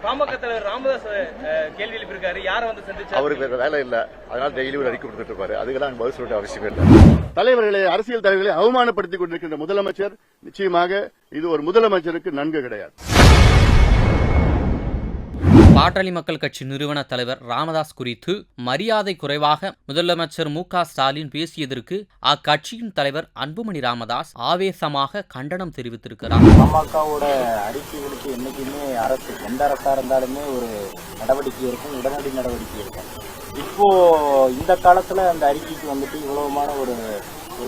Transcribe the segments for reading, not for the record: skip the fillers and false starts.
பாமக தலைவர் ராமதாஸ் கேள்வி எழுப்பியிருக்காரு. யாரை வந்து சந்திச்சு அவருக்கு வேற வேலை இல்ல, அதனால டெய்லி ஒரு அறிக்கை கொடுத்துட்டு இருப்பாரு. அதுக்கெல்லாம் பதில் சொல்ல அவசியம் இல்லை. தலைவர்களை, அரசியல் தலைவர்களை அவமானப்படுத்திக் கொண்டிருக்கின்ற முதலமைச்சர் நிச்சயமாக இது ஒரு முதலமைச்சருக்கு நன்கு கிடையாது. பாட்டாளி மக்கள் கட்சி நிறுவன தலைவர் ராமதாஸ் குறித்து மரியாதை குறைவாக முதலமைச்சர் மு.க.ஸ்டாலின் பேசியதற்கு அக்கட்சியின் தலைவர் அன்புமணி ராமதாஸ் ஆவேசமாக கண்டனம் தெரிவித்திருக்கிறார். பாமகவோட அறிக்கைகளுக்கு என்னைக்குமே அரசு, எந்த அரசா இருந்தாலுமே ஒரு நடவடிக்கை இருக்கும், உடனடி நடவடிக்கை இருக்கும். இப்போ இந்த காலத்துல அந்த அறிக்கைக்கு வந்துட்டு இவ்வளவுமான ஒரு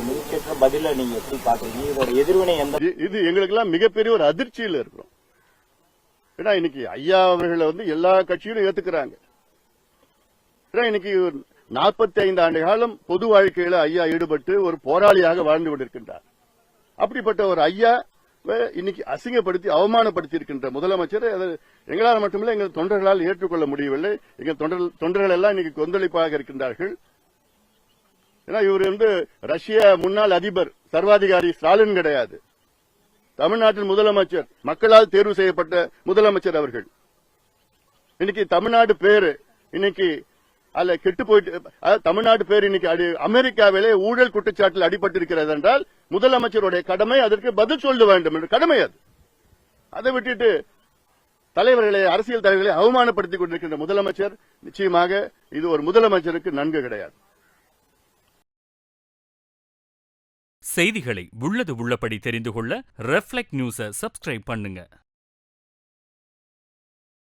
மிகச்சேற்ற பதில நீங்க எப்படி பாக்குறீங்க? இதோட எதிர்வினை இது எங்களுக்கு எல்லாம் மிகப்பெரிய ஒரு அதிர்ச்சியில் இருக்கிறோம். ஏன்னா இன்னைக்கு ஐயா அவர்களை வந்து எல்லா கட்சியிலும் ஏத்துக்கிறாங்க. இன்னைக்கு 45 ஆண்டு காலம் பொது வாழ்க்கையில ஐயா ஈடுபட்டு ஒரு போராளியாக வாழ்ந்து கொண்டிருக்கின்றார். அப்படிப்பட்ட ஒரு ஐயா இன்னைக்கு அசிங்கப்படுத்தி அவமானப்படுத்தி இருக்கின்ற முதலமைச்சர் எங்களால் மட்டுமில்லை, எங்கள் தொண்டர்களால் ஏற்றுக்கொள்ள முடியவில்லை. எங்கள் தொண்டர்கள் எல்லாம் இன்னைக்கு கொந்தளிப்பாக இருக்கின்றார்கள். ஏன்னா இவர் வந்து ரஷ்ய முன்னாள் அதிபர் சர்வாதிகாரி ஸ்டாலின் கிடையாது. தமிழ்நாட்டின் முதலமைச்சர், மக்களால் தேர்வு செய்யப்பட்ட முதலமைச்சர் அவர்கள். இன்னைக்கு தமிழ்நாடு பேரு இன்னைக்கு அல்ல கெட்டு போயிட்டு, தமிழ்நாடு பேர் இன்னைக்கு அமெரிக்காவிலே ஊழல் குற்றச்சாட்டில் அடிபட்டிருக்கிறது என்றால் முதலமைச்சருடைய கடமை அதற்கு பதில் சொல்ல வேண்டும் என்ற கடமை அது. அதை விட்டுட்டு தலைவர்களை, அரசியல் தலைவர்களை அவமானப்படுத்திக் கொண்டிருக்கின்ற முதலமைச்சர் நிச்சயமாக இது ஒரு முதலமைச்சருக்கு நன்கு கிடையாது. செய்திகளை உள்ளது உள்ளபடி தெரிந்து கொள்ள ரெஃப்ளெக்ட் நியூஸை சப்ஸ்கிரைப் பண்ணுங்க.